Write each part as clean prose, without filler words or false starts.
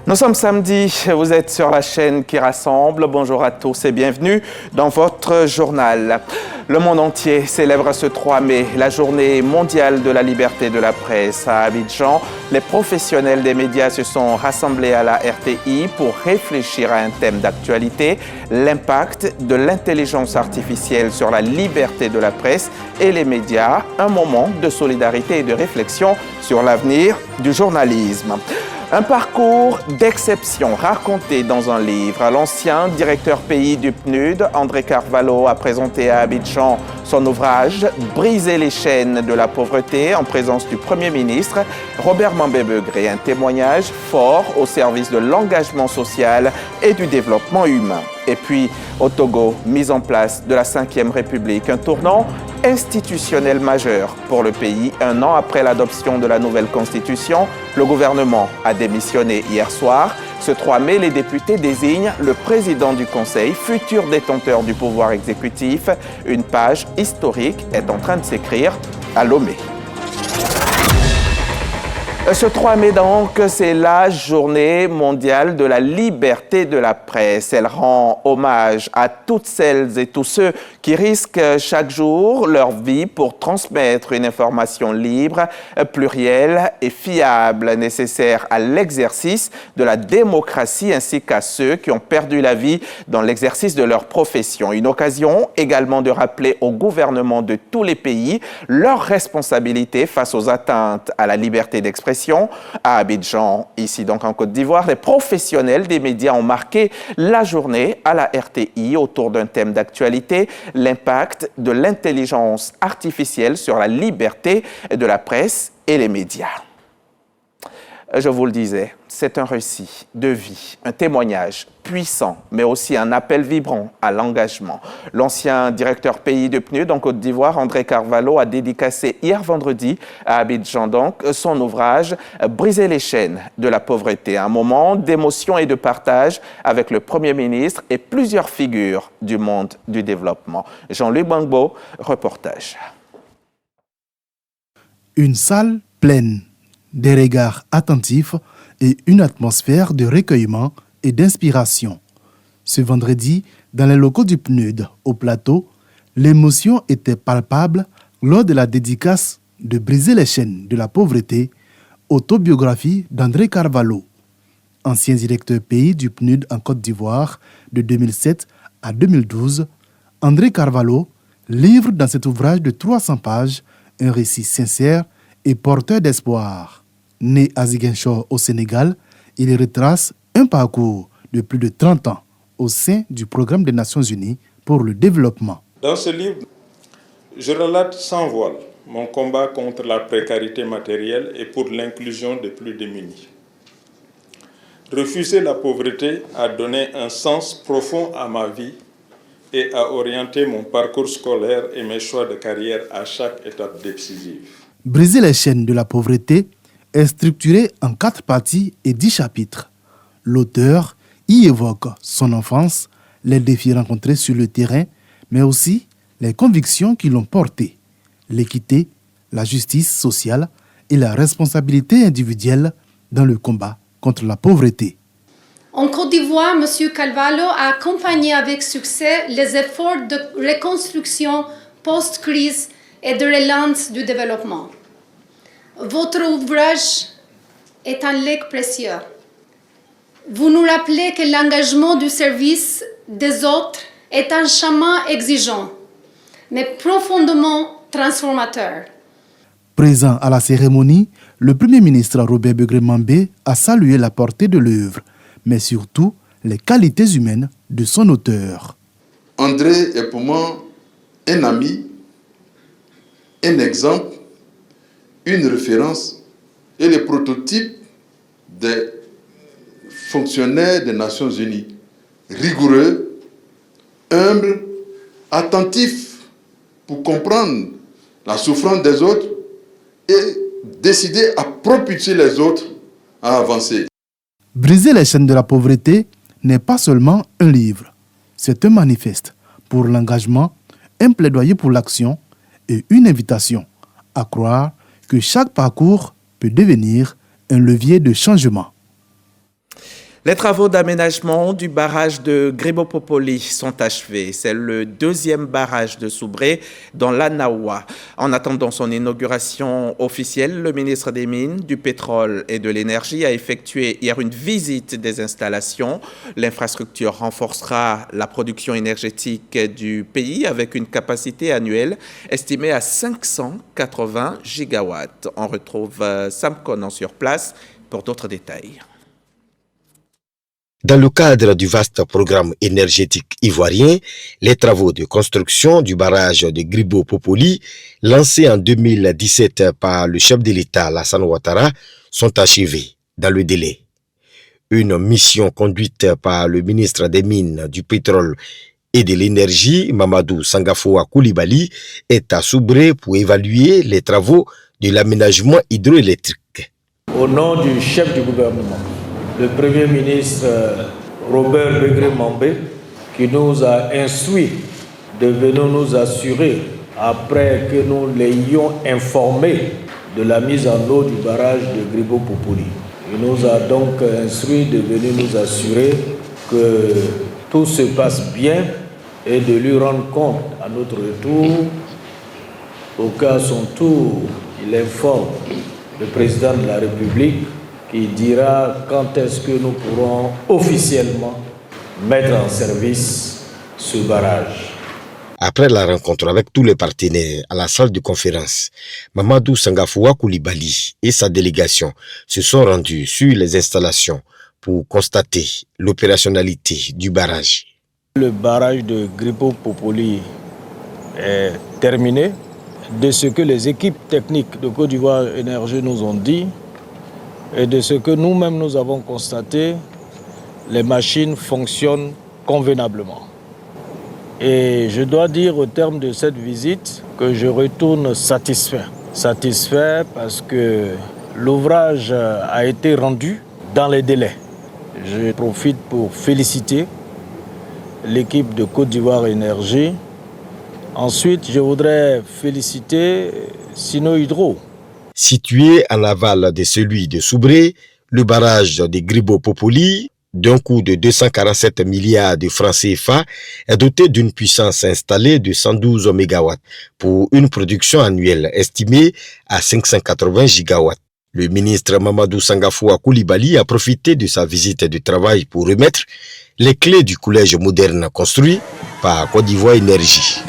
Nous sommes samedi, vous êtes sur la chaîne qui rassemble. Bonjour à tous et bienvenue dans votre journal. Le monde entier célèbre ce 3 mai la journée mondiale de la liberté de la presse. À Abidjan, les professionnels des médias se sont rassemblés à la RTI pour réfléchir à un thème d'actualité, l'impact de l'intelligence artificielle sur la liberté de la presse et les médias, un moment de solidarité et de réflexion sur l'avenir du journalisme. Un parcours d'exception raconté dans un livre. L'ancien directeur pays du PNUD, André Carvalho, a présenté à Abidjan son ouvrage « Briser les chaînes de la pauvreté » en présence du Premier ministre Robert Mambé-Begré. Un témoignage fort au service de l'engagement social et du développement humain. Et puis, au Togo, mise en place de la 5e République, un tournant institutionnel majeur pour le pays. Un an après l'adoption de la nouvelle constitution, le gouvernement a démissionné hier soir. Ce 3 mai, les députés désignent le président du Conseil, futur détenteur du pouvoir exécutif. Une page historique est en train de s'écrire à Lomé. Ce 3 mai donc, c'est la journée mondiale de la liberté de la presse. Elle rend hommage à toutes celles et tous ceux qui risquent chaque jour leur vie pour transmettre une information libre, plurielle et fiable, nécessaire à l'exercice de la démocratie ainsi qu'à ceux qui ont perdu la vie dans l'exercice de leur profession. Une occasion également de rappeler au gouvernement de tous les pays leurs responsabilités face aux atteintes à la liberté d'expression. À Abidjan, ici donc en Côte d'Ivoire, les professionnels des médias ont marqué la journée à la RTI autour d'un thème d'actualité, l'impact de l'intelligence artificielle sur la liberté de la presse et les médias. Je vous le disais, c'est un récit de vie, un témoignage puissant, mais aussi un appel vibrant à l'engagement. L'ancien directeur pays de PNUD en Côte d'Ivoire, André Carvalho, a dédicacé hier vendredi à Abidjan donc son ouvrage « Briser les chaînes de la pauvreté », un moment d'émotion et de partage avec le Premier ministre et plusieurs figures du monde du développement. Jean-Louis Bangbo, reportage. Une salle pleine, des regards attentifs et une atmosphère de recueillement et d'inspiration. Ce vendredi, dans les locaux du PNUD au plateau, l'émotion était palpable lors de la dédicace de Briser les chaînes de la pauvreté, autobiographie d'André Carvalho. Ancien directeur pays du PNUD en Côte d'Ivoire de 2007 à 2012, André Carvalho livre dans cet ouvrage de 300 pages un récit sincère et porteur d'espoir. Né à Ziguinchor au Sénégal, il retrace un parcours de plus de 30 ans au sein du Programme des Nations Unies pour le développement. Dans ce livre, je relate sans voile mon combat contre la précarité matérielle et pour l'inclusion des plus démunis. Refuser la pauvreté a donné un sens profond à ma vie et a orienté mon parcours scolaire et mes choix de carrière à chaque étape décisive. Briser les chaînes de la pauvreté est structuré en 4 parties et 10 chapitres. L'auteur y évoque son enfance, les défis rencontrés sur le terrain, mais aussi les convictions qui l'ont porté, l'équité, la justice sociale et la responsabilité individuelle dans le combat contre la pauvreté. En Côte d'Ivoire, M. Carvalho a accompagné avec succès les efforts de reconstruction post-crise et de relance du développement. Votre ouvrage est un legs précieux. Vous nous rappelez que l'engagement du service des autres est un chemin exigeant, mais profondément transformateur. Présent à la cérémonie, le Premier ministre Robert Begré-Mambé a salué la portée de l'œuvre, mais surtout les qualités humaines de son auteur. André est pour moi un ami, un exemple, une référence et le prototype des fonctionnaires des Nations Unies, rigoureux, humble, attentif pour comprendre la souffrance des autres et décider à propulser les autres à avancer. Briser les chaînes de la pauvreté n'est pas seulement un livre, c'est un manifeste pour l'engagement, un plaidoyer pour l'action et une invitation à croire que chaque parcours peut devenir un levier de changement. Les travaux d'aménagement du barrage de Gribo-Popoli sont achevés. C'est le deuxième barrage de Soubré dans l'Anawa. En attendant son inauguration officielle, le ministre des Mines, du Pétrole et de l'Énergie a effectué hier une visite des installations. L'infrastructure renforcera la production énergétique du pays avec une capacité annuelle estimée à 580 gigawatts. On retrouve Sam Conan sur place pour d'autres détails. Dans le cadre du vaste programme énergétique ivoirien, les travaux de construction du barrage de Gribo-Popoli, lancés en 2017 par le chef de l'État Alassane Ouattara, sont achevés dans le délai. Une mission conduite par le ministre des Mines, du Pétrole et de l'Énergie, Mamadou Sangafoua Koulibaly, est à Soubré pour évaluer les travaux de l'aménagement hydroélectrique. Au nom du chef du gouvernement, le Premier ministre Robert Begré-Mambé, qui nous a instruit de venir nous assurer, après que nous l'ayons informé de la mise en eau du barrage de Gribo-Popoli. Il nous a donc instruit de venir nous assurer que tout se passe bien et de lui rendre compte à notre retour. Au cas à son tour, il informe le président de la République qui dira quand est-ce que nous pourrons officiellement mettre en service ce barrage. Après la rencontre avec tous les partenaires à la salle de conférence, Mamadou Sangafoua Koulibaly et sa délégation se sont rendus sur les installations pour constater l'opérationnalité du barrage. Le barrage de Gribo-Popoli est terminé. De ce que les équipes techniques de Côte d'Ivoire Énergie nous ont dit, et de ce que nous-mêmes nous avons constaté, les machines fonctionnent convenablement. Et je dois dire au terme de cette visite que je retourne satisfait. Satisfait parce que l'ouvrage a été rendu dans les délais. Je profite pour féliciter l'équipe de Côte d'Ivoire Énergie. Ensuite, je voudrais féliciter Sino Hydro. Situé en aval de celui de Soubré, le barrage de Gribo-Popoli, d'un coût de 247 milliards de francs CFA, est doté d'une puissance installée de 112 MW pour une production annuelle estimée à 580 gigawatts. Le ministre Mamadou Sangafoua Koulibaly a profité de sa visite de travail pour remettre les clés du collège moderne construit par Côte d'Ivoire Énergie.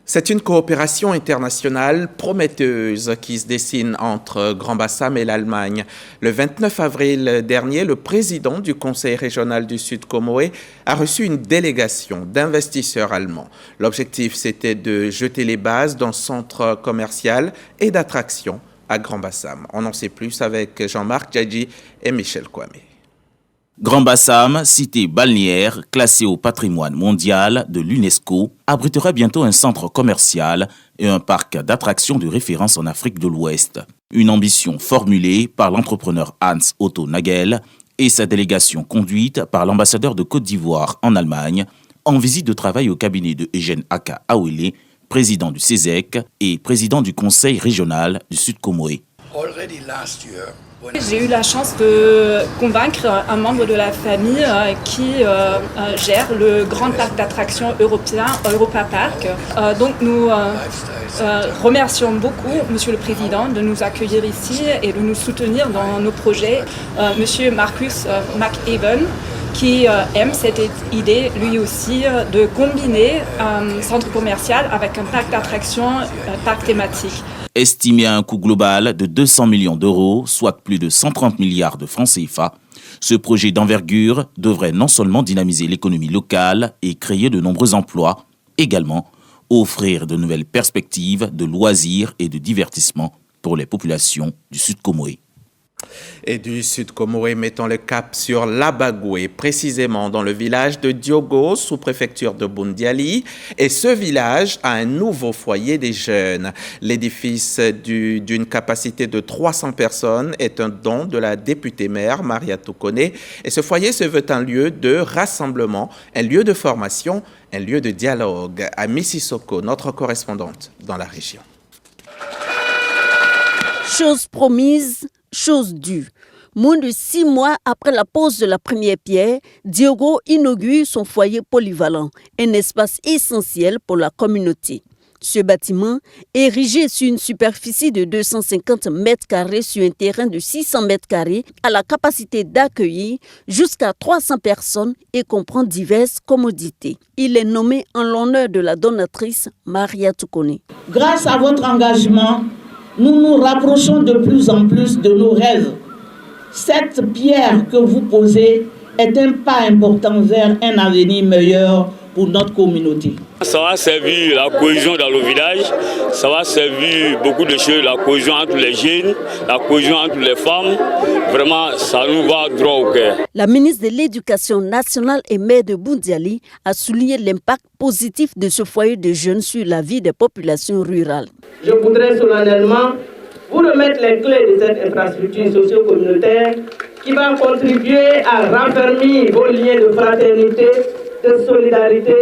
C'est une coopération internationale prometteuse qui se dessine entre Grand-Bassam et l'Allemagne. Le 29 avril dernier, le président du Conseil régional du Sud Comoé a reçu une délégation d'investisseurs allemands. L'objectif, c'était de jeter les bases d'un centre commercial et d'attraction à Grand-Bassam. On en sait plus avec Jean-Marc Djadji et Michel Kwame. Grand-Bassam, cité balnéaire classée au patrimoine mondial de l'UNESCO, abritera bientôt un centre commercial et un parc d'attractions de référence en Afrique de l'Ouest. Une ambition formulée par l'entrepreneur Hans Otto Nagel et sa délégation conduite par l'ambassadeur de Côte d'Ivoire en Allemagne en visite de travail au cabinet de Eugène Aka Awele, président du CESEC et président du Conseil régional du Sud Comoé. J'ai eu la chance de convaincre un membre de la famille qui gère le grand parc d'attractions européen, Europa Park. Donc nous remercions beaucoup Monsieur le Président de nous accueillir ici et de nous soutenir dans nos projets. Monsieur Marcus McEwen, qui aime cette idée, lui aussi, de combiner un centre commercial avec un parc d'attractions, un parc thématique. Estimé à un coût global de 200 millions d'euros, soit plus de 130 milliards de francs CFA, ce projet d'envergure devrait non seulement dynamiser l'économie locale et créer de nombreux emplois, également offrir de nouvelles perspectives de loisirs et de divertissement pour les populations du Sud Comoé. Et du Sud Comoé, mettons le cap sur l'Abagoué, précisément dans le village de Diogo, sous-préfecture de Boundiali. Et ce village a un nouveau foyer des jeunes. L'édifice d'une capacité de 300 personnes est un don de la députée maire Maria Toukone. Et ce foyer se veut un lieu de rassemblement, un lieu de formation, un lieu de dialogue. À Mississoko, notre correspondante dans la région. Chose promise, chose due. Moins de 6 mois après la pose de la première pierre, Diogo inaugure son foyer polyvalent, un espace essentiel pour la communauté. Ce bâtiment, érigé sur une superficie de 250 mètres carrés sur un terrain de 600 mètres carrés, a la capacité d'accueillir jusqu'à 300 personnes et comprend diverses commodités. Il est nommé en l'honneur de la donatrice Maria Tukone. Grâce à votre engagement, nous nous rapprochons de plus en plus de nos rêves. Cette pierre que vous posez est un pas important vers un avenir meilleur pour notre communauté. Ça va servir la cohésion dans le village, ça va servir beaucoup de choses, la cohésion entre les jeunes, la cohésion entre les femmes. Vraiment, ça nous va droit au cœur. La ministre de l'Éducation nationale et maire de Boundiali a souligné l'impact positif de ce foyer de jeunes sur la vie des populations rurales. Je voudrais solennellement vous remettre les clés de cette infrastructure socio-communautaire qui va contribuer à raffermir vos liens de fraternité, de solidarité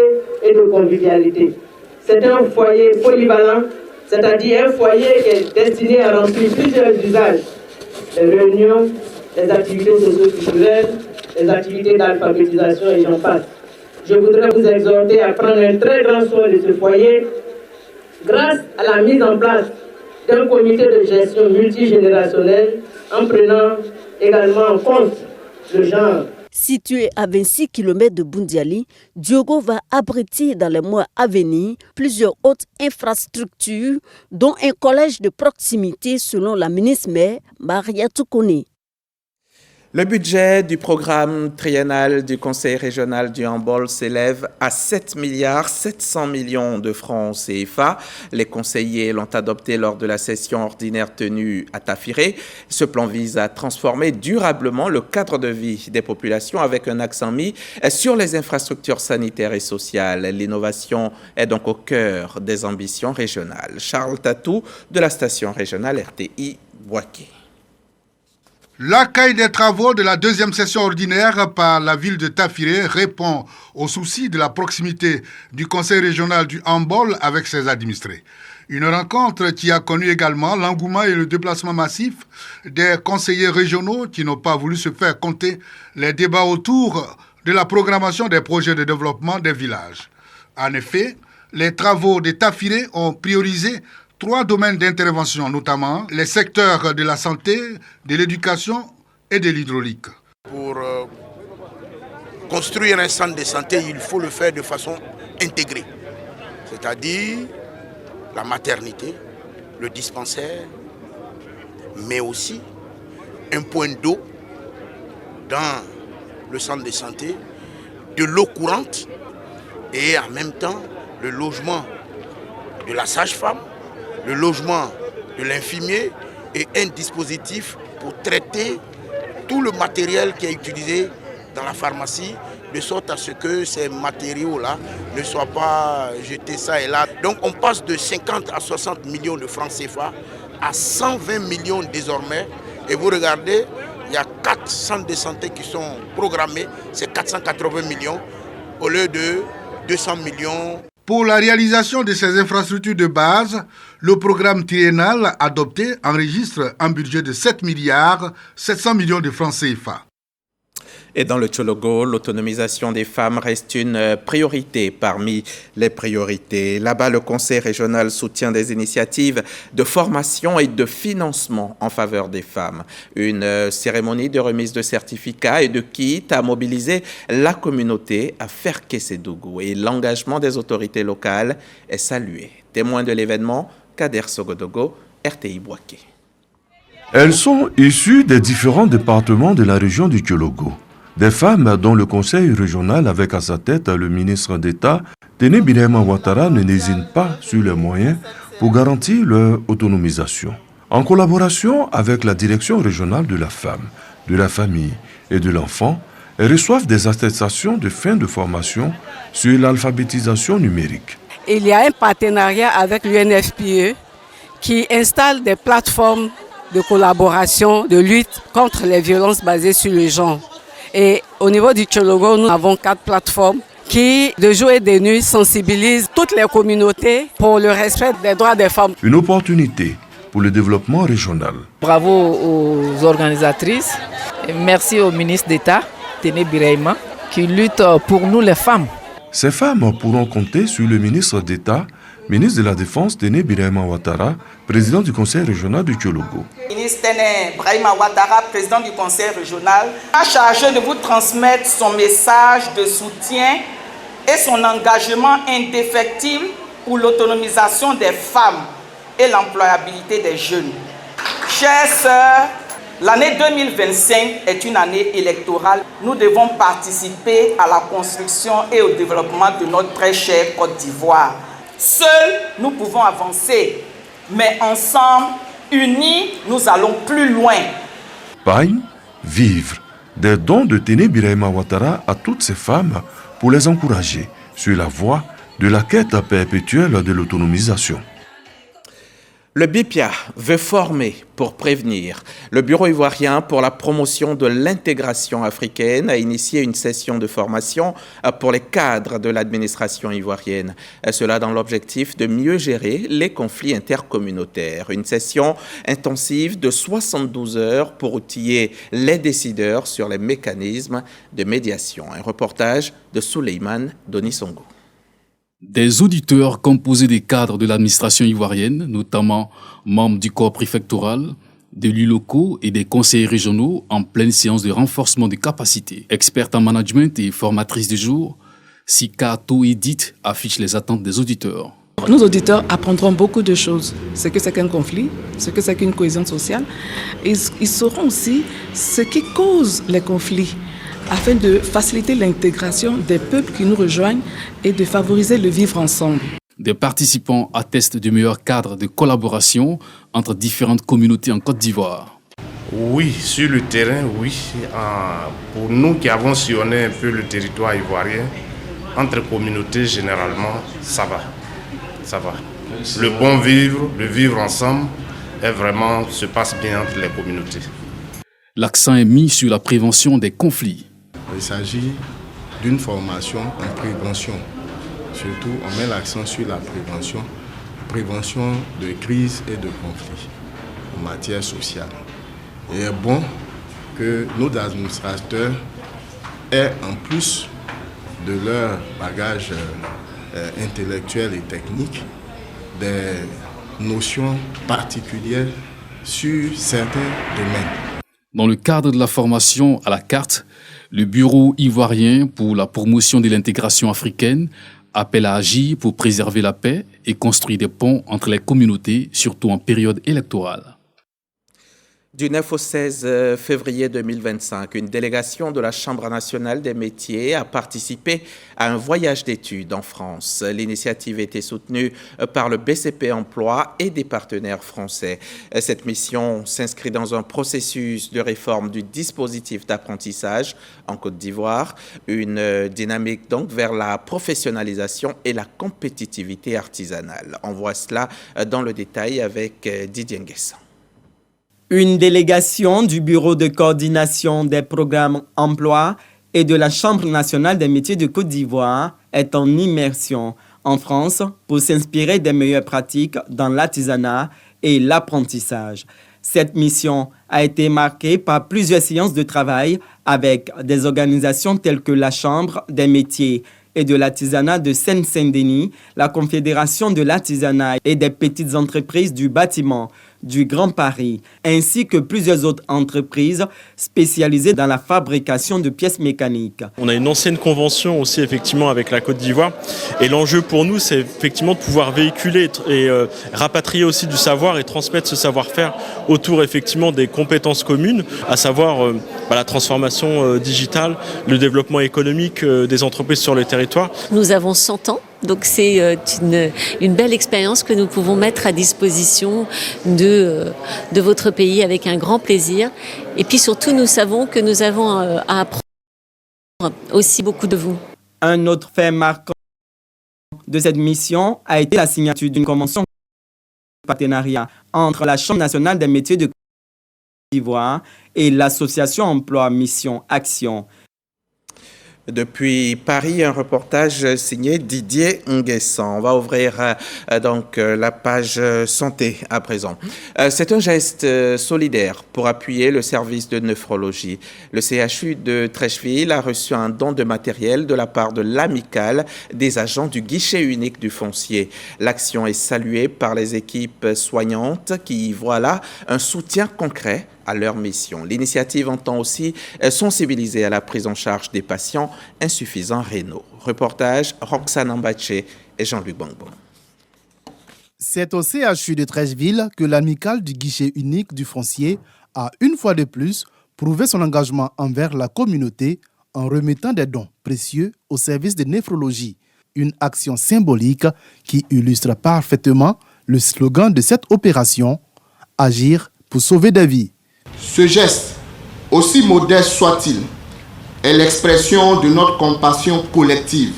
et de convivialité. C'est un foyer polyvalent, c'est-à-dire un foyer qui est destiné à remplir plusieurs usages. Les réunions, les activités socio-culturelles, les activités d'alphabétisation et j'en passe. Je voudrais vous exhorter à prendre un très grand soin de ce foyer grâce à la mise en place d'un comité de gestion multigénérationnel en prenant également en compte le genre. Situé à 26 km de Boundiali, Diogo va abriter dans les mois à venir plusieurs autres infrastructures, dont un collège de proximité selon la ministre-maire Maria Tukone. Le budget du programme triennal du Conseil régional du handball s'élève à 7 milliards 700 millions de francs CFA. Les conseillers l'ont adopté lors de la session ordinaire tenue à Tafiré. Ce plan vise à transformer durablement le cadre de vie des populations avec un accent mis sur les infrastructures sanitaires et sociales. L'innovation est donc au cœur des ambitions régionales. Charles Tatou de la station régionale RTI Bouaké. L'accueil des travaux de la deuxième session ordinaire par la ville de Tafiré répond au souci de la proximité du Conseil régional du handball avec ses administrés. Une rencontre qui a connu également l'engouement et le déplacement massif des conseillers régionaux qui n'ont pas voulu se faire compter les débats autour de la programmation des projets de développement des villages. En effet, les travaux de Tafiré ont priorisé 3 domaines d'intervention, notamment les secteurs de la santé, de l'éducation et de l'hydraulique. Pour construire un centre de santé, il faut le faire de façon intégrée, c'est-à-dire la maternité, le dispensaire, mais aussi un point d'eau dans le centre de santé, de l'eau courante et en même temps le logement de la sage-femme, le logement de l'infirmier et un dispositif pour traiter tout le matériel qui est utilisé dans la pharmacie, de sorte à ce que ces matériaux-là ne soient pas jetés ça et là. Donc on passe de 50 à 60 millions de francs CFA à 120 millions désormais. Et vous regardez, il y a 4 centres de santé qui sont programmés, c'est 480 millions au lieu de 200 millions. Pour la réalisation de ces infrastructures de base, le programme triennal adopté enregistre un budget de 7 milliards 700 millions de francs CFA. Et dans le Tchologo, l'autonomisation des femmes reste une priorité parmi les priorités. Là-bas, le Conseil régional soutient des initiatives de formation et de financement en faveur des femmes. Une cérémonie de remise de certificats et de kits a mobilisé la communauté à faire Kessédougou. Et l'engagement des autorités locales est salué. Témoin de l'événement, Kader Sogodogo, RTI Bouaké. Elles sont issues des différents départements de la région du Tchologo. Des femmes dont le conseil régional, avec à sa tête le ministre d'État, Téné Birahima Ouattara, ne lésine pas sur les moyens pour garantir leur autonomisation. En collaboration avec la direction régionale de la femme, de la famille et de l'enfant, elles reçoivent des attestations de fin de formation sur l'alphabétisation numérique. Il y a un partenariat avec l'UNFPE qui installe des plateformes de collaboration, de lutte contre les violences basées sur le genre. Et au niveau du Tchologo, nous avons 4 plateformes qui, de jour et de nuit, sensibilisent toutes les communautés pour le respect des droits des femmes. Une opportunité pour le développement régional. Bravo aux organisatrices et merci au ministre d'État, Téné Birahima, qui lutte pour nous les femmes. Ces femmes pourront compter sur le ministre d'État, ministre de la Défense, Téné Birahima Ouattara, président du Conseil régional du Kyologo. Ministre Téné Birahima Ouattara, président du Conseil régional, a chargé de vous transmettre son message de soutien et son engagement indéfectible pour l'autonomisation des femmes et l'employabilité des jeunes. Chères sœurs, l'année 2025 est une année électorale. Nous devons participer à la construction et au développement de notre très chère Côte d'Ivoire. Seuls, nous pouvons avancer, mais ensemble, unis, nous allons plus loin. Pagne, vivre. Des dons de Téné Birahima Ouattara à toutes ces femmes pour les encourager sur la voie de la quête perpétuelle de l'autonomisation. Le BIPIA veut former pour prévenir. Le Bureau ivoirien pour la promotion de l'intégration africaine a initié une session de formation pour les cadres de l'administration ivoirienne. Cela dans l'objectif de mieux gérer les conflits intercommunautaires. Une session intensive de 72 heures pour outiller les décideurs sur les mécanismes de médiation. Un reportage de Souleymane Donisongo. Des auditeurs composés des cadres de l'administration ivoirienne, notamment membres du corps préfectoral, d'élus locaux et des conseillers régionaux en pleine séance de renforcement des capacités. Expertes en management et formatrices du jour, Sika Edith affiche les attentes des auditeurs. Nos auditeurs apprendront beaucoup de choses. Ce que c'est qu'un conflit, ce que c'est qu'une cohésion sociale. Ils sauront aussi ce qui cause les conflits, afin de faciliter l'intégration des peuples qui nous rejoignent et de favoriser le vivre ensemble. Des participants attestent du meilleur cadre de collaboration entre différentes communautés en Côte d'Ivoire. Oui, sur le terrain, oui. Pour nous qui avons sillonné un peu le territoire ivoirien, entre communautés, généralement, ça va. Ça va. Le bon vivre, le vivre ensemble, se passe bien entre les communautés. L'accent est mis sur la prévention des conflits. Il s'agit d'une formation en prévention. Surtout, on met l'accent sur la prévention de crises et de conflits en matière sociale. Il est bon que nos administrateurs aient, en plus de leur bagage intellectuel et technique, des notions particulières sur certains domaines. Dans le cadre de la formation à la carte, le Bureau ivoirien pour la promotion de l'intégration africaine appelle à agir pour préserver la paix et construire des ponts entre les communautés, surtout en période électorale. Du 9 au 16 février 2025, une délégation de la Chambre nationale des métiers a participé à un voyage d'études en France. L'initiative a été soutenue par le BCP Emploi et des partenaires français. Cette mission s'inscrit dans un processus de réforme du dispositif d'apprentissage en Côte d'Ivoire, une dynamique donc vers la professionnalisation et la compétitivité artisanale. On voit cela dans le détail avec Didier Nguessan. Une délégation du Bureau de coordination des programmes emploi et de la Chambre nationale des métiers de Côte d'Ivoire est en immersion en France pour s'inspirer des meilleures pratiques dans l'artisanat et l'apprentissage. Cette mission a été marquée par plusieurs séances de travail avec des organisations telles que la Chambre des métiers et de l'artisanat de Seine-Saint-Denis, la Confédération de l'artisanat et des petites entreprises du bâtiment du Grand Paris, ainsi que plusieurs autres entreprises spécialisées dans la fabrication de pièces mécaniques. On a une ancienne convention aussi effectivement avec la Côte d'Ivoire et l'enjeu pour nous c'est effectivement de pouvoir véhiculer et rapatrier aussi du savoir et transmettre ce savoir-faire autour effectivement des compétences communes, à savoir la transformation digitale, le développement économique des entreprises sur le territoire. Nous avons 100 ans. Donc c'est une belle expérience que nous pouvons mettre à disposition de votre pays avec un grand plaisir. Et puis surtout, nous savons que nous avons à apprendre aussi beaucoup de vous. Un autre fait marquant de cette mission a été la signature d'une convention de partenariat entre la Chambre nationale des métiers de Côte d'Ivoire et l'association Emploi Mission Action. Depuis Paris, un reportage signé Didier Nguessan. On va ouvrir donc la page santé à présent. C'est un geste solidaire pour appuyer le service de néphrologie. Le CHU de Treichville a reçu un don de matériel de la part de l'amicale des agents du guichet unique du foncier. L'action est saluée par les équipes soignantes qui y voient là un soutien concret à leur mission. L'initiative entend aussi sensibiliser à la prise en charge des patients insuffisants rénaux. Reportage Roxane Ambaché et Jean-Luc Bangbo. C'est au CHU de Treichville que l'amicale du guichet unique du foncier a une fois de plus prouvé son engagement envers la communauté en remettant des dons précieux au service de néphrologie. Une action symbolique qui illustre parfaitement le slogan de cette opération, agir pour sauver des vies. Ce geste, aussi modeste soit-il, est l'expression de notre compassion collective,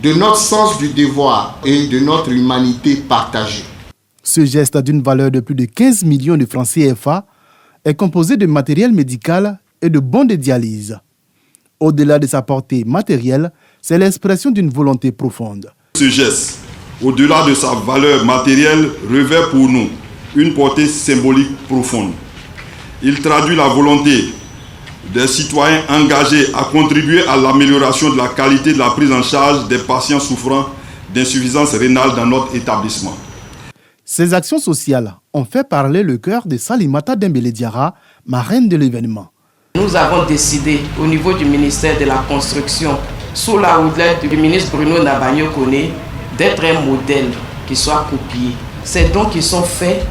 de notre sens du devoir et de notre humanité partagée. Ce geste d'une valeur de plus de 15 millions de francs CFA est composé de matériel médical et de bons de dialyse. Au-delà de sa portée matérielle, c'est l'expression d'une volonté profonde. Ce geste, au-delà de sa valeur matérielle, revêt pour nous une portée symbolique profonde. Il traduit la volonté des citoyens engagés à contribuer à l'amélioration de la qualité de la prise en charge des patients souffrant d'insuffisance rénale dans notre établissement. Ces actions sociales ont fait parler le cœur de Salimata Dembélé Diarra, marraine de l'événement. Nous avons décidé au niveau du ministère de la Construction, sous la houlette du ministre Bruno Nabagno-Koné, d'être un modèle qui soit copié. Ces dons qui sont faits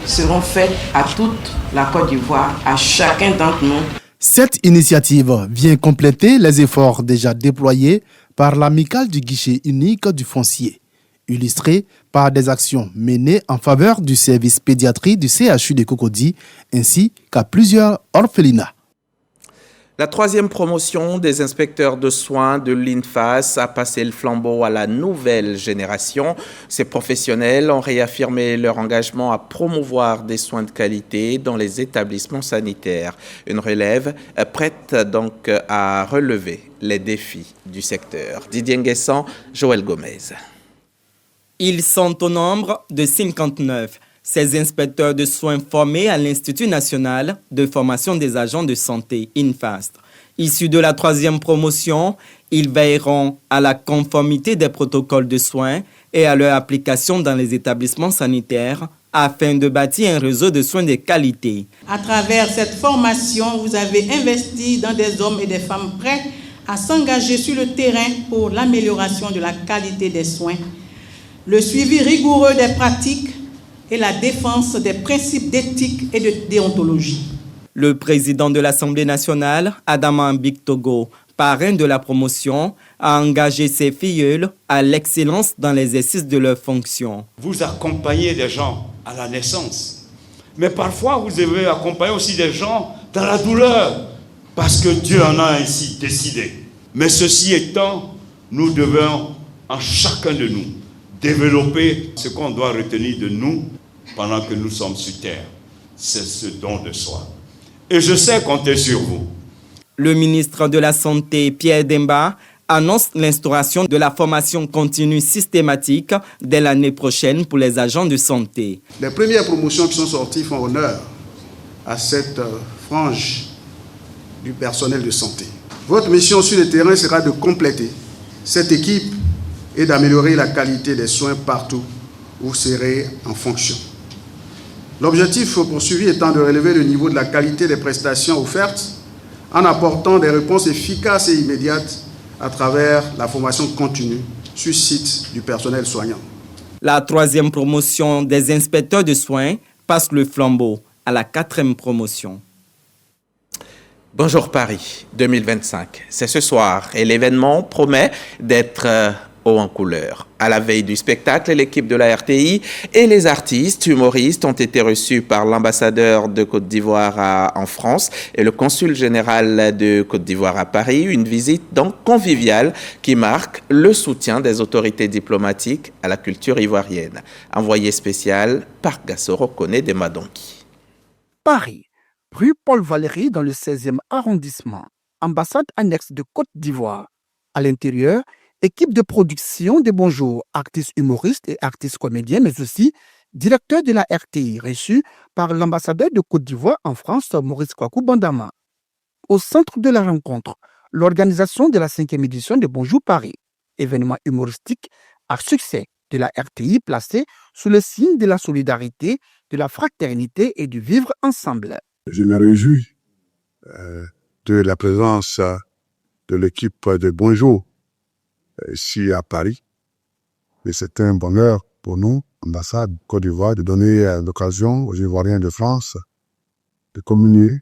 seront faits à toute la Côte d'Ivoire, à chacun d'entre nous. Cette initiative vient compléter les efforts déjà déployés par l'amicale du guichet unique du foncier, illustrée par des actions menées en faveur du service pédiatrie du CHU de Cocody ainsi qu'à plusieurs orphelinats. La troisième promotion des inspecteurs de soins de l'INFAS a passé le flambeau à la nouvelle génération. Ces professionnels ont réaffirmé leur engagement à promouvoir des soins de qualité dans les établissements sanitaires. Une relève prête donc à relever les défis du secteur. Didier Nguessan, Joël Gomez. Ils sont au nombre de 59. Ces inspecteurs de soins formés à l'Institut national de formation des agents de santé, INFAST. Issus de la troisième promotion, ils veilleront à la conformité des protocoles de soins et à leur application dans les établissements sanitaires afin de bâtir un réseau de soins de qualité. À travers cette formation, vous avez investi dans des hommes et des femmes prêts à s'engager sur le terrain pour l'amélioration de la qualité des soins, le suivi rigoureux des pratiques et la défense des principes d'éthique et de déontologie. Le président de l'Assemblée nationale, Adama Mbik-Togo, parrain de la promotion, a engagé ses filleuls à l'excellence dans l'exercice de leurs fonctions. Vous accompagnez des gens à la naissance, mais parfois vous devez accompagner aussi des gens dans la douleur, parce que Dieu en a ainsi décidé. Mais ceci étant, nous devons, en chacun de nous, développer ce qu'on doit retenir de nous pendant que nous sommes sur terre. C'est ce don de soi. Et je sais compter sur vous. Le ministre de la Santé, Pierre Demba, annonce l'instauration de la formation continue systématique dès l'année prochaine pour les agents de santé. Les premières promotions qui sont sorties font honneur à cette frange du personnel de santé. Votre mission sur le terrain sera de compléter cette équipe et d'améliorer la qualité des soins partout où vous serez en fonction. L'objectif poursuivi étant de relever le niveau de la qualité des prestations offertes en apportant des réponses efficaces et immédiates à travers la formation continue sur site du personnel soignant. La troisième promotion des inspecteurs de soins passe le flambeau à la quatrième promotion. Bonjour Paris 2025, c'est ce soir et l'événement promet d'être haut en couleur. À la veille du spectacle, l'équipe de la RTI et les artistes humoristes ont été reçus par l'ambassadeur de Côte d'Ivoire en France et le consul général de Côte d'Ivoire à Paris. Une visite donc conviviale qui marque le soutien des autorités diplomatiques à la culture ivoirienne. Envoyé spécial par Gassoro Koné de Madonki. Paris, rue Paul Valéry dans le 16e arrondissement. ambassade annexe de Côte d'Ivoire. À l'intérieur, équipe de production de Bonjour, artistes humoristes et artistes comédiens, mais aussi directeur de la RTI, reçu par l'ambassadeur de Côte d'Ivoire en France, Maurice Kwaku Bandama. Au centre de la rencontre, l'organisation de la 5e édition de Bonjour Paris, événement humoristique à succès de la RTI placé sous le signe de la solidarité, de la fraternité et du vivre ensemble. Je me réjouis de la présence de l'équipe de Bonjour ici à Paris. Et c'est un bonheur pour nous, ambassade Côte d'Ivoire, de donner l'occasion aux Ivoiriens de France de communier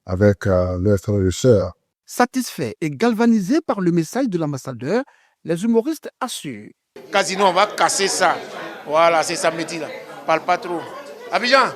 avec leurs frères et sœurs. Satisfaits et galvanisés par le message de l'ambassadeur, les humoristes assurent. Casino, on va casser ça. Voilà, c'est samedi là. Parle pas trop. Abidjan,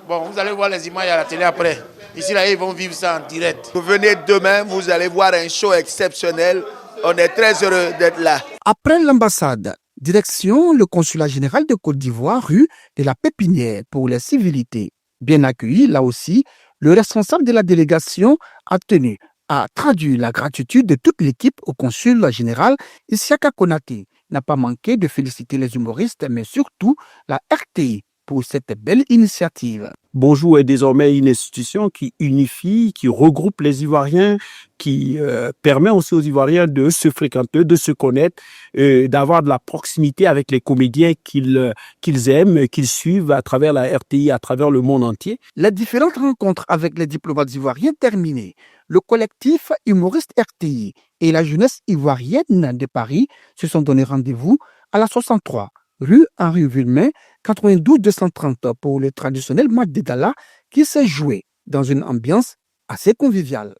bon, vous allez voir les images à la télé après. Ici, là, ils vont vivre ça en direct. Vous venez demain, vous allez voir un show exceptionnel. On est très heureux d'être là. Après l'ambassade, direction le consulat général de Côte d'Ivoire, rue de la Pépinière pour les civilités. Bien accueilli, là aussi, le responsable de la délégation a tenu à traduire la gratitude de toute l'équipe au consul général. Isiaka Konaté n'a pas manqué de féliciter les humoristes, mais surtout la RTI pour cette belle initiative. Bonjour est désormais une institution qui unifie, qui regroupe les Ivoiriens, qui permet aussi aux Ivoiriens de se fréquenter, de se connaître, d'avoir de la proximité avec les comédiens qu'ils aiment, qu'ils suivent à travers la RTI, à travers le monde entier. Les différentes rencontres avec les diplomates ivoiriens terminées, le collectif humoriste RTI et la jeunesse ivoirienne de Paris se sont donné rendez-vous à la 63 rue Henri Villemain, 92 230 pour le traditionnel match de gala qui s'est joué dans une ambiance assez conviviale.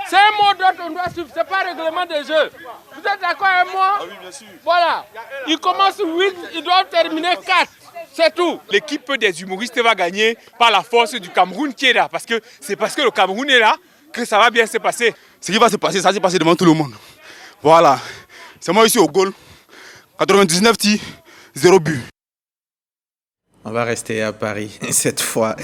C'est un mot d'ordre qu'on doit suivre, c'est pas règlement des jeux. Vous êtes d'accord avec moi? Ah oui, bien sûr. Voilà, ils commencent 8, ils doivent terminer 4. C'est tout. L'équipe des humoristes va gagner par la force du Cameroun qui est là. Parce que c'est parce que le Cameroun est là que ça va bien se passer. Ce qui va se passer, ça va se passer devant tout le monde. Voilà, c'est moi ici au goal. 99 tirs. 0 but. On va rester à Paris cette fois.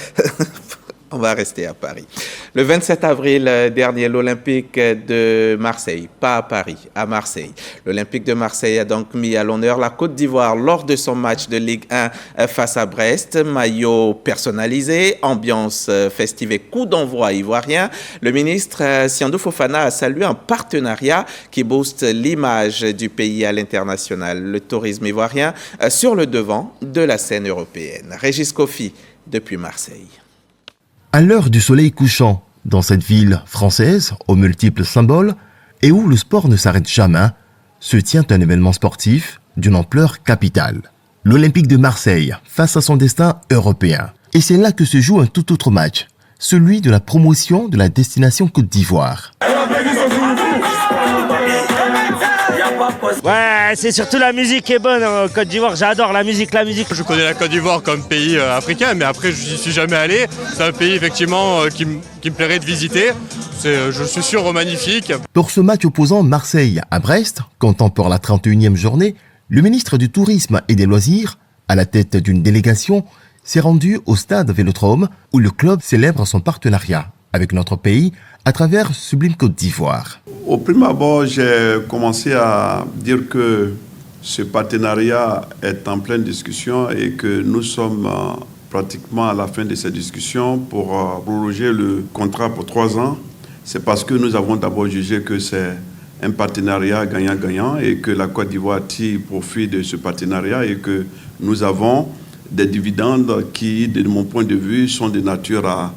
On va rester à Paris. Le 27 avril dernier, l'Olympique de Marseille, pas à Paris, à Marseille. L'Olympique de Marseille a donc mis à l'honneur la Côte d'Ivoire lors de son match de Ligue 1 face à Brest. Maillot personnalisé, ambiance festive et coup d'envoi ivoirien. Le ministre Siandou Fofana a salué un partenariat qui booste l'image du pays à l'international. Le tourisme ivoirien sur le devant de la scène européenne. Régis Kofi depuis Marseille. À l'heure du soleil couchant, dans cette ville française aux multiples symboles et où le sport ne s'arrête jamais, se tient un événement sportif d'une ampleur capitale. L'Olympique de Marseille face à son destin européen. Et c'est là que se joue un tout autre match, celui de la promotion de la destination Côte d'Ivoire. Ouais, c'est surtout la musique qui est bonne en Côte d'Ivoire, j'adore la musique. Je connais la Côte d'Ivoire comme pays africain, mais après je n'y suis jamais allé. C'est un pays effectivement qui me plairait de visiter. Je suis sûr magnifique. Pour ce match opposant Marseille à Brest, comptant pour la 31e journée, le ministre du Tourisme et des Loisirs, à la tête d'une délégation, s'est rendu au stade Vélodrome où le club célèbre son partenariat avec notre pays à travers Sublime Côte d'Ivoire. Au prime abord, j'ai commencé à dire que ce partenariat est en pleine discussion et que nous sommes pratiquement à la fin de ces discussions pour prolonger le contrat pour 3 ans. C'est parce que nous avons d'abord jugé que c'est un partenariat gagnant-gagnant et que la Côte d'Ivoire tire profit de ce partenariat et que nous avons des dividendes qui, de mon point de vue, sont de nature à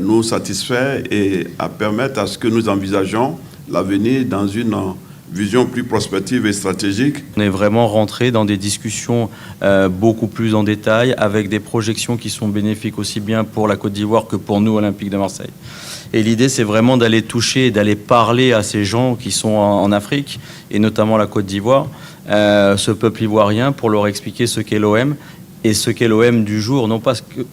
nous satisfaire et à permettre à ce que nous envisageons l'avenir dans une vision plus prospective et stratégique. On est vraiment rentré dans des discussions beaucoup plus en détail avec des projections qui sont bénéfiques aussi bien pour la Côte d'Ivoire que pour nous, Olympique de Marseille. Et l'idée, c'est vraiment d'aller toucher, d'aller parler à ces gens qui sont en Afrique, et notamment la Côte d'Ivoire, ce peuple ivoirien, pour leur expliquer ce qu'est l'OM et ce qu'est l'OM du jour, non pas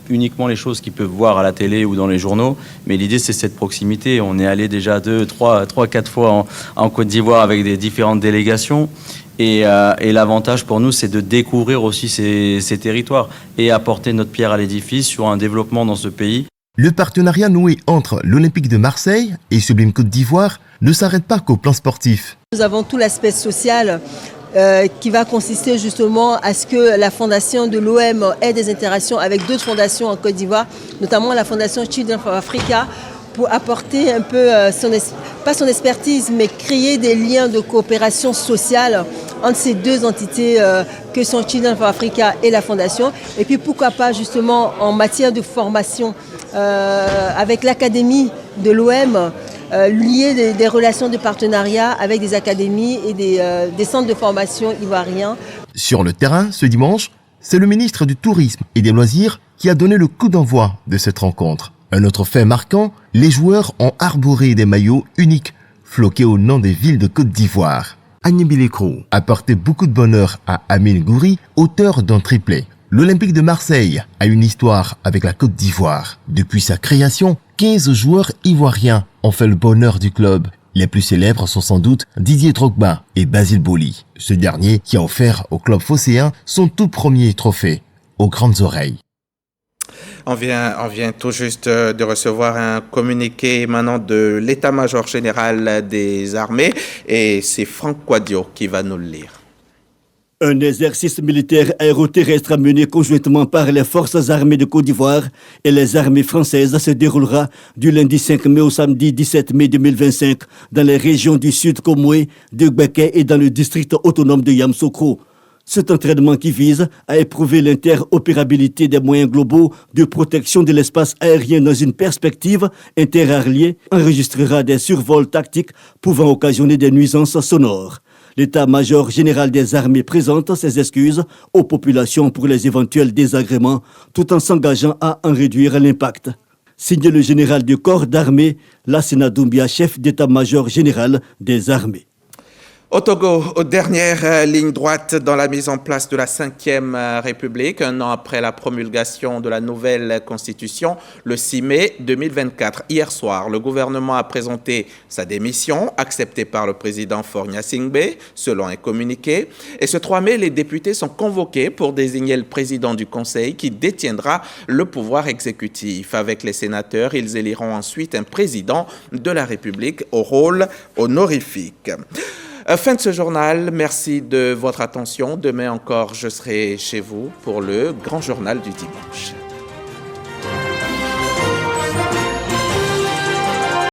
uniquement les choses qu'ils peuvent voir à la télé ou dans les journaux, mais l'idée c'est cette proximité. On est allé déjà 2, 3, 4 fois en Côte d'Ivoire avec des différentes délégations et l'avantage pour nous c'est de découvrir aussi ces territoires et apporter notre pierre à l'édifice sur un développement dans ce pays. Le partenariat noué entre l'Olympique de Marseille et Sublime Côte d'Ivoire ne s'arrête pas qu'au plan sportif. Nous avons tout l'aspect social qui va consister justement à ce que la fondation de l'OM ait des interactions avec d'autres fondations en Côte d'Ivoire, notamment la fondation Children for Africa, pour apporter un peu, pas son expertise, mais créer des liens de coopération sociale entre ces deux entités que sont Children for Africa et la fondation. Et puis pourquoi pas justement en matière de formation avec l'académie de l'OM, lier des relations de partenariat avec des académies et des centres de formation ivoiriens. Sur le terrain, ce dimanche, c'est le ministre du Tourisme et des Loisirs qui a donné le coup d'envoi de cette rencontre. Un autre fait marquant, les joueurs ont arboré des maillots uniques, floqués au nom des villes de Côte d'Ivoire. Agnès Bilécrou a porté beaucoup de bonheur à Amine Gouiri, auteur d'un triplé. L'Olympique de Marseille a une histoire avec la Côte d'Ivoire. Depuis sa création, 15 joueurs ivoiriens ont fait le bonheur du club. Les plus célèbres sont sans doute Didier Drogba et Basile Boli. Ce dernier qui a offert au club phocéen son tout premier trophée, aux grandes oreilles. On vient tout juste de recevoir un communiqué émanant de l'état-major général des armées et c'est Franck Quadio qui va nous le lire. Un exercice militaire aéroterrestre mené conjointement par les forces armées de Côte d'Ivoire et les armées françaises se déroulera du lundi 5 mai au samedi 17 mai 2025 dans les régions du Sud Komoué, de Gbeke et dans le district autonome de Yamoussoukro. Cet entraînement qui vise à éprouver l'interopérabilité des moyens globaux de protection de l'espace aérien dans une perspective interarliée enregistrera des survols tactiques pouvant occasionner des nuisances sonores. L'état-major général des armées présente ses excuses aux populations pour les éventuels désagréments tout en s'engageant à en réduire l'impact. Signé le général du corps d'armée, Lassina Doumbia, chef d'état-major général des armées. Au Togo, dernière ligne droite dans la mise en place de la 5e République, un an après la promulgation de la nouvelle Constitution, le 6 mai 2024. Hier soir, le gouvernement a présenté sa démission, acceptée par le président Faure Gnassingbé, selon un communiqué. Et ce 3 mai, les députés sont convoqués pour désigner le président du Conseil qui détiendra le pouvoir exécutif. Avec les sénateurs, ils éliront ensuite un président de la République au rôle honorifique. Fin de ce journal, merci de votre attention. Demain encore, je serai chez vous pour le grand journal du dimanche.